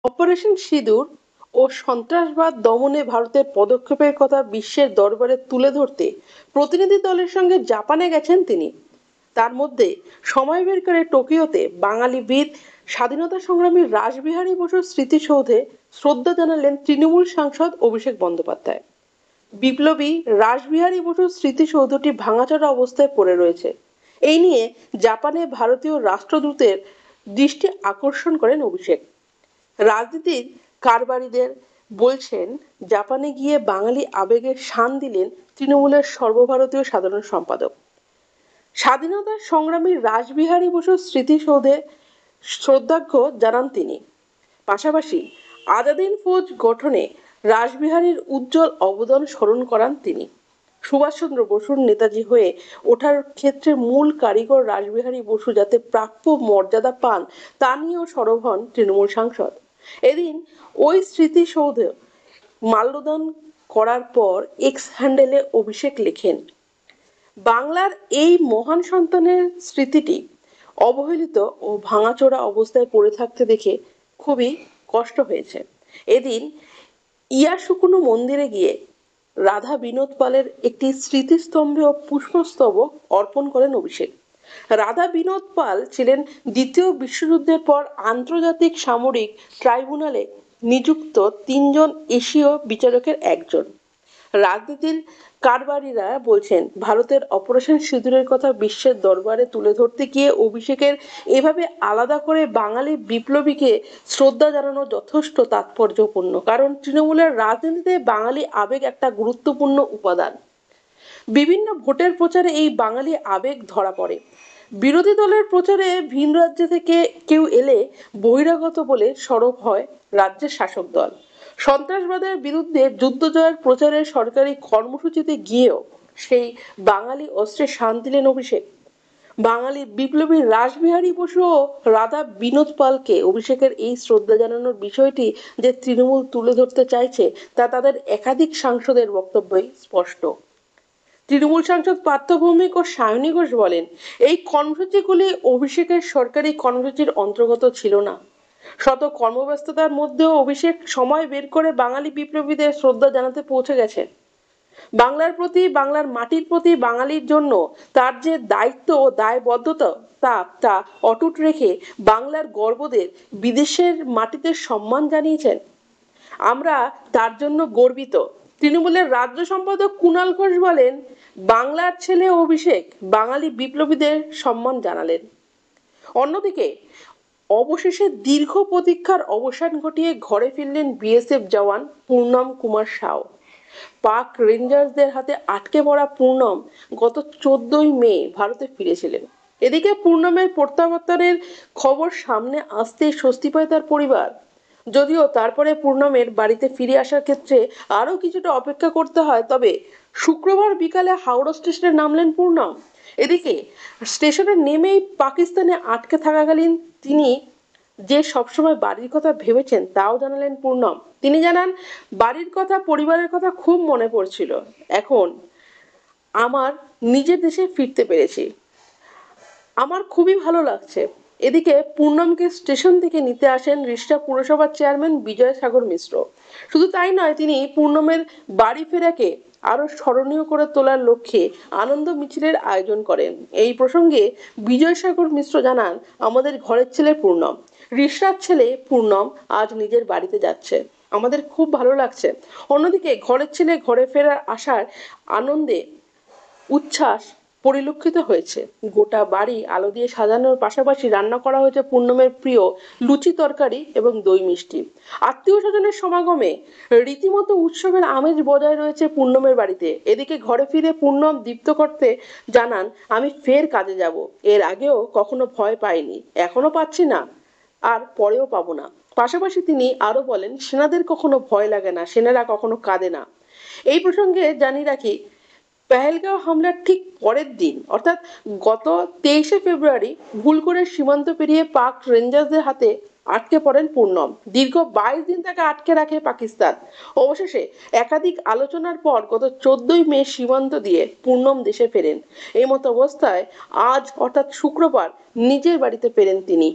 Operation সিঁদুর ও সন্ত্রাসবাদ দমনে ভারতের পদক্ষেপের কথা বিশ্বের দরবারে তুলে ধরতে প্রতিনিধি দলের সঙ্গে জাপানে গেছেন তিনি। তার মধ্যে সময় বের করে টোকিওতে বাঙালি বীর স্বাধীনতা সংগ্রামী রাসবিহারী বসুর স্মৃতিসৌধে শ্রদ্ধা জানালেন তৃণমূল সাংসদ অভিষেক বন্দ্যোপাধ্যায়। বিপ্লবী রাসবিহারী বসুর স্মৃতিসৌধটি ভাঙাচোরা অবস্থায় পড়ে রয়েছে। এই নিয়ে জাপানে ভারতীয় রাষ্ট্রদূতের দৃষ্টি আকর্ষণ করেন অভিষেক। রাজনীতির কারবারিদের বলছেন, জাপানে গিয়ে বাঙালি আবেগের শান দিলেন তৃণমূলের সর্বভারতীয় সাধারণ সম্পাদক। স্বাধীনতা সংগ্রামী রাসবিহারী বসুর স্মৃতিসৌধে শ্রদ্ধার্ঘ্য জানান তিনি। পাশাপাশি আজাদিন ফৌজ গঠনে রাসবিহারীর উজ্জ্বল অবদান স্মরণ করান তিনি। সুভাষচন্দ্র বসুর নেতাজি হয়ে ওঠার ক্ষেত্রে মূল কারিগর রাসবিহারী বসু যাতে প্রাপ্য মর্যাদা পান তা নিয়েও সরব হন তৃণমূল সাংসদ। এদিন ওই স্মৃতিসৌধে মাল্যদান করার পর এক্স হ্যান্ডেলে অভিষেক লেখেন, বাংলার এই মহান সন্তানের স্মৃতিটি অবহেলিত ও ভাঙাচোরা অবস্থায় পড়ে থাকতে দেখে খুবই কষ্ট হয়েছে। এদিন ইয়াসুকুনো মন্দিরে গিয়ে রাধা বিনোদ পালের একটি স্মৃতিস্তম্ভে ও পুষ্পস্তবক অর্পণ করেন অভিষেক। রাধা বিনোদ পাল ছিলেন দ্বিতীয় বিশ্বযুদ্ধের পর আন্তর্জাতিক সামরিক ট্রাইব্যুনালে নিযুক্ত তিনজন এশীয় বিচারকের একজন। রাজনীতির কারবারিরা বলছেন, ভারতের অপারেশন সিঁদুরের কথা বিশ্বের দরবারে তুলে ধরতে গিয়ে অভিষেকের এভাবে আলাদা করে বাঙালি বিপ্লবীকে শ্রদ্ধা জানানো যথেষ্ট তাৎপর্যপূর্ণ, কারণ তৃণমূলের রাজনীতিতে বাঙালি আবেগ একটা গুরুত্বপূর্ণ উপাদান। বিভিন্ন ভোটের প্রচারে এই বাঙালি আবেগ ধরা পড়ে। বিরোধী দলের প্রচারে ভিন রাজ্য থেকে কেউ এলে বহিরাগত বলে সরব হয় রাজ্যের শাসক দল। সন্ত্রাসবাদের বিরুদ্ধে যুদ্ধ জয়ের প্রচারে সরকারি কর্মসূচিতে গিয়েও সেই বাঙালি অস্ত্রে শান দিলেন অভিষেক। বাঙালি বিপ্লবী রাসবিহারী বসু ও রাধা বিনোদ পালকে অভিষেকের এই শ্রদ্ধা জানানোর বিষয়টি যে তৃণমূল তুলে ধরতে চাইছে তা তাদের একাধিক সাংসদের বক্তব্যই স্পষ্ট। তৃণমূল সাংসদ পার্থ ভৌমিক ও সায়নী ঘোষ বলেন, এই কর্মসূচিগুলি অভিষেকের সরকারি কর্মসূচির অন্তর্গত ছিল না। শত কর্মব্যস্ততার মধ্যেও অভিষেক সময় বের করে বাঙালি বিপ্লবীদের শ্রদ্ধা জানাতে পৌঁছে গেছেন। বাংলার প্রতি, বাংলার মাটির প্রতি বাঙালির জন্য তার যে দায়িত্ব ও দায়বদ্ধতা তা অটুট রেখে বাংলার গর্বদের বিদেশের মাটিতে সম্মান জানিয়েছেন। আমরা তার জন্য গর্বিত। তৃণমূলের রাজ্য সম্পাদক কুণাল ঘোষ বলেন, বাংলার ছেলে অভিষেক বাঙালি বিপ্লবীদের সম্মান জানালেন। অন্যদিকে অবশেষে দীর্ঘ প্রতীক্ষার অবসান ঘটিয়ে ঘরে ফিরলেন বিএসএফ জওয়ান পূর্ণম কুমার সাউ। পাক রেঞ্জার্সদের হাতে আটকে পড়া পূর্ণম গত 14ই মে ভারতে ফিরেছিলেন। এদিকে পূর্ণমের প্রত্যাবর্তনের খবর সামনে আসতেই স্বস্তি পায় তার পরিবার। যদিও তারপরে পূর্ণমের বাড়িতে ফিরে আসার ক্ষেত্রে আরও কিছুটা অপেক্ষা করতে হয়, তবে শুক্রবার বিকালে হাওড়া স্টেশনে নামলেন পূর্ণম। এদিকে স্টেশনে নেমেই পাকিস্তানে আটকে থাকাকালীন তিনি যে সবসময় বাড়ির কথা ভেবেছেন তাও জানালেন পূর্ণম। তিনি জানান, বাড়ির কথা, পরিবারের কথা খুব মনে পড়ছিল। এখন আমার নিজের দেশে ফিরতে পেরেছি, আমার খুবই ভালো লাগছে। এদিকে পূর্ণমকে স্টেশন থেকে নিতে আসেন রিষ্টা পুরসভার চেয়ারম্যান বিজয় সাগর মিশ্র। শুধু তাই নয়, তিনি পূর্ণমের বাড়ি ফেরাকে আরো স্মরণীয় করে তোলার লক্ষ্যে আনন্দ মিছিলের আয়োজন করেন। এই প্রসঙ্গে বিজয় সাগর মিশ্র জানান, আমাদের ঘরের ছেলে পূর্ণম, রিষ্টার ছেলে পূর্ণম আজ নিজের বাড়িতে যাচ্ছে, আমাদের খুব ভালো লাগছে। অন্যদিকে ঘরের ছেলে ঘরে ফেরার আসার আনন্দে উচ্ছ্বাস পরিলক্ষিত হয়েছে। গোটা বাড়ি আলো দিয়ে সাজানোর পাশাপাশি রান্না করা হয়েছে পূর্ণমের প্রিয় লুচি তরকারি এবং দই মিষ্টি। আত্মীয় স্বজনের সমাগমে রীতিমতো উৎসবের আমেজ বজায় রয়েছে পূর্ণমের বাড়িতে। এদিকে ঘরে ফিরে পূর্ণম দীপ্ত করতে জানান, আমি ফের কাজে যাব। এর আগেও কখনো ভয় পাইনি, এখনো পাচ্ছি না, আর পরেও পাবো না। পাশাপাশি তিনি আরো বলেন, সেনাদের কখনো ভয় লাগে না, সেনারা কখনো কাঁদে না। এই প্রসঙ্গে জানিয়ে রাখি, পেহেলগাঁও হামলার ঠিক পরের দিন অর্থাৎ গত 23শে ফেব্রুয়ারি ভুল করে সীমান্ত পেরিয়ে পাক রেঞ্জার্সদের হাতে আটকে পড়েন পূর্ণম। দীর্ঘ 22 দিন তাকে আটকে রাখে পাকিস্তান। অবশেষে একাধিক আলোচনার পর গত 14ই মে সীমান্ত দিয়ে পূর্ণম দেশে ফেরেন। এই মতো অবস্থায় আজ অর্থাৎ শুক্রবার নিজের বাড়িতে ফেরেন তিনি।